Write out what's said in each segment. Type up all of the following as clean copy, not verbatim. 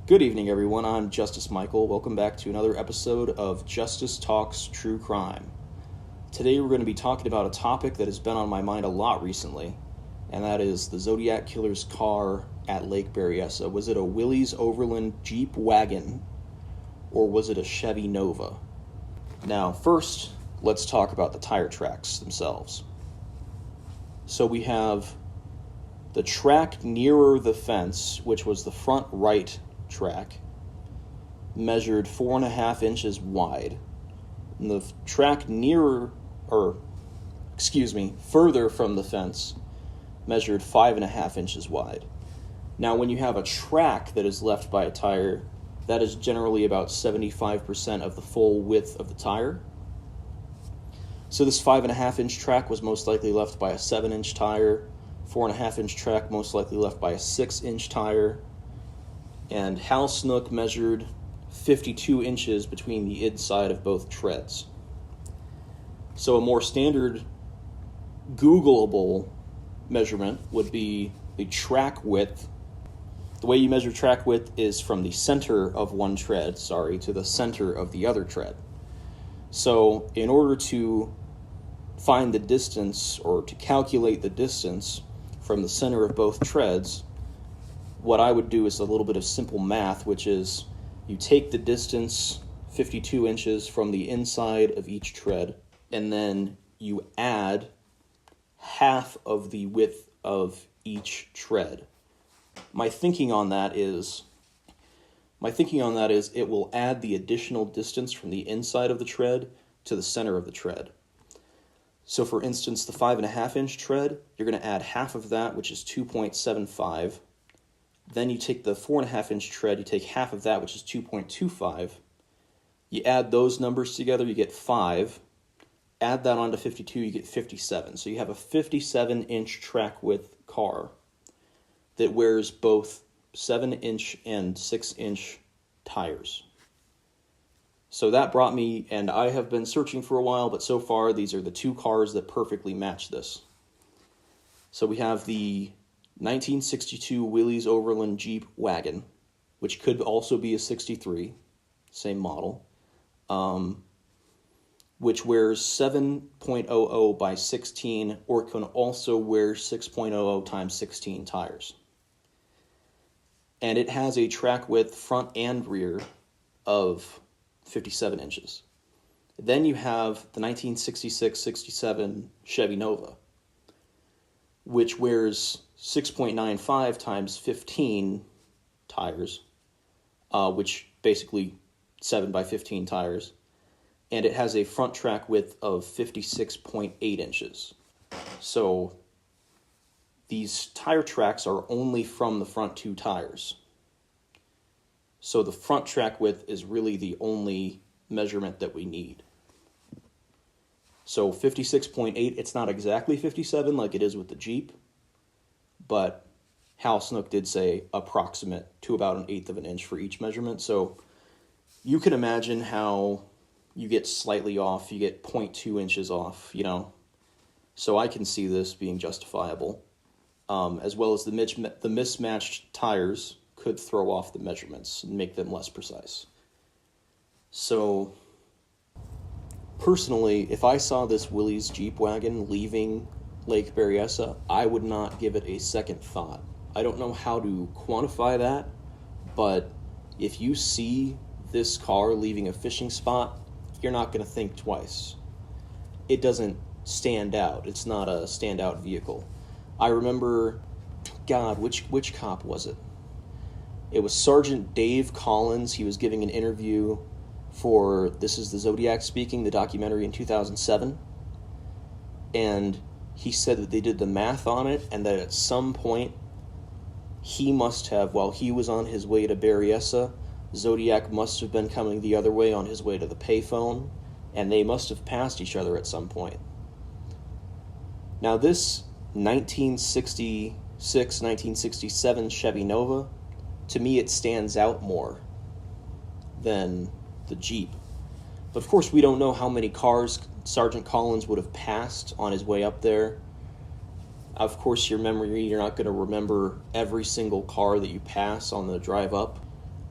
Good evening, everyone. I'm Justice Michael. Welcome back to another episode of Justice Talks True Crime. Today we're going to be talking about a topic that has been on my mind a lot recently, and that is the Zodiac killer's car at Lake Berryessa. Was it a Willys Overland Jeep wagon, or was it a Chevy Nova? Now, first, let's talk about the tire tracks themselves. So we have the track nearer the fence, which was the front right track, measured 4.5 inches wide. And the track further from the fence, measured 5.5 inches wide. Now, when you have a track that is left by a tire, that is generally about 75% of the full width of the tire. So this 5.5 inch track was most likely left by a 7-inch tire, 4.5 inch track most likely left by a 6-inch tire, and Hal Snook measured 52 inches between the inside of both treads. So a more standard Googleable measurement would be the track width. The way you measure track width is from the center of one tread, to the center of the other tread. So in order to find the distance, or to calculate the distance from the center of both treads, what I would do is a little bit of simple math, which is you take the distance, 52 inches, from the inside of each tread, and then you add half of the width of each tread. My thinking on that is it will add the additional distance from the inside of the tread to the center of the tread. So for instance, the 5.5 inch tread, you're going to add half of that, which is 2.75. Then you take the 4.5 inch tread, you take half of that, which is 2.25. You add those numbers together, you get 5. Add that onto 52, you get 57. So you have a 57-inch track width car that wears both 7-inch and 6-inch tires. So that brought me, and I have been searching for a while, but so far these are the two cars that perfectly match this. So we have the 1962 Willys Overland Jeep wagon, which could also be a 63, same model, which wears 7.00 by 16, or can also wear 6.00 times 16 tires. And it has a track width front and rear of 57 inches. Then you have the 1966-67 Chevy Nova, which wears 6.95 times 15 tires, which basically 7 by 15 tires, and it has a front track width of 56.8 inches. So these tire tracks are only from the front two tires. So the front track width is really the only measurement that we need. So 56.8, it's not exactly 57 like it is with the Jeep, but Hal Snook did say approximate to about 1/8 of an inch for each measurement. So you can imagine how you get slightly off, you get 0.2 inches off, So I can see this being justifiable, as well as the mismatched tires could throw off the measurements and make them less precise. So personally, if I saw this Willys Jeep wagon leaving Lake Berryessa, I would not give it a second thought. I don't know how to quantify that, but if you see this car leaving a fishing spot, you're not going to think twice. It doesn't stand out. It's not a standout vehicle. I remember, which cop was it? It was Sergeant Dave Collins. He was giving an interview for This is the Zodiac Speaking, the documentary in 2007. And he said that they did the math on it, and that at some point he must have, while he was on his way to Berryessa, Zodiac must have been coming the other way on his way to the payphone, and they must have passed each other at some point. Now this 1966, 1967 Chevy Nova, to me it stands out more than the Jeep. But of course we don't know how many cars Sergeant Collins would have passed on his way up there. Of course, you're not going to remember every single car that you pass on the drive up.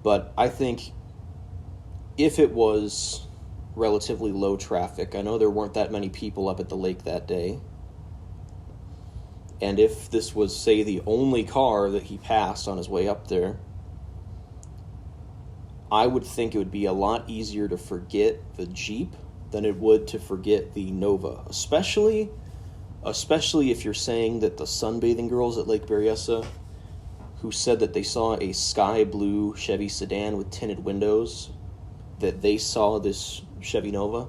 But I think if it was relatively low traffic, I know there weren't that many people up at the lake that day, and if this was, say, the only car that he passed on his way up there, I would think it would be a lot easier to forget the Jeep than it would to forget the Nova, especially if you're saying that the sunbathing girls at Lake Berryessa, who said that they saw a sky blue Chevy sedan with tinted windows, that they saw this Chevy Nova.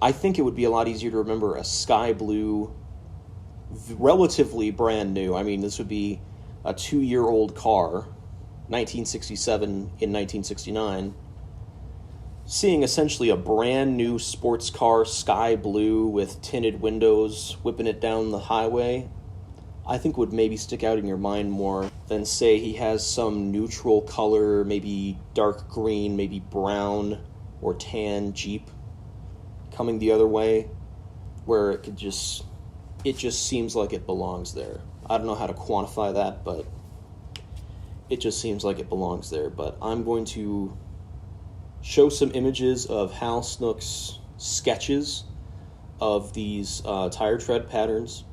I think it would be a lot easier to remember a sky blue, relatively brand new. I mean, this would be a 2-year-old car, 1967 in 1969, seeing essentially a brand new sports car, sky blue with tinted windows, whipping it down the highway, I think would maybe stick out in your mind more than, say, he has some neutral color, maybe dark green, maybe brown or tan Jeep coming the other way, where it just seems like it belongs there. I don't know how to quantify that, but it just seems like it belongs there. But I'm going to show some images of Hal Snook's sketches of these tire tread patterns.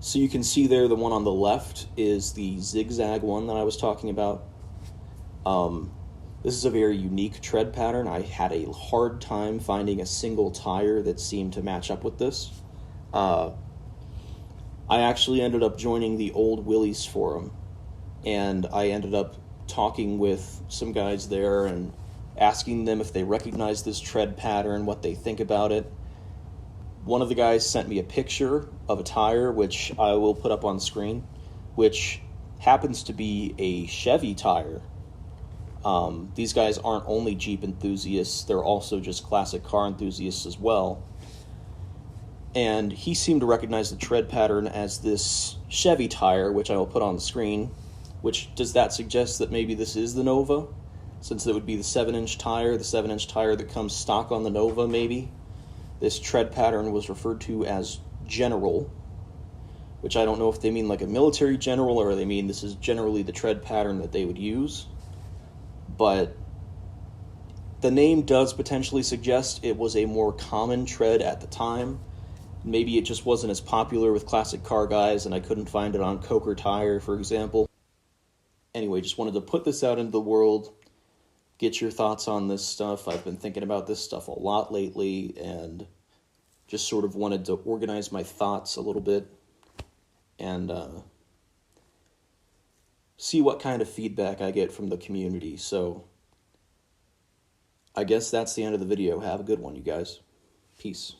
So you can see there, the one on the left is the zigzag one that I was talking about. This is a very unique tread pattern. I had a hard time finding a single tire that seemed to match up with this. I actually ended up joining the Old Willys forum, and I ended up talking with some guys there and asking them if they recognize this tread pattern, what they think about it. One of the guys sent me a picture of a tire, which I will put up on screen, which happens to be a Chevy tire. These guys aren't only Jeep enthusiasts, they're also just classic car enthusiasts as well. And he seemed to recognize the tread pattern as this Chevy tire, which I will put on the screen. Which, does that suggest that maybe this is the Nova? Since it would be the 7-inch tire, that comes stock on the Nova, maybe? This tread pattern was referred to as general, which I don't know if they mean like a military general or they mean this is generally the tread pattern that they would use. But the name does potentially suggest it was a more common tread at the time. Maybe it just wasn't as popular with classic car guys and I couldn't find it on Coker Tire, for example. Anyway, just wanted to put this out into the world, get your thoughts on this stuff. I've been thinking about this stuff a lot lately and just sort of wanted to organize my thoughts a little bit and see what kind of feedback I get from the community. So I guess that's the end of the video. Have a good one, you guys. Peace.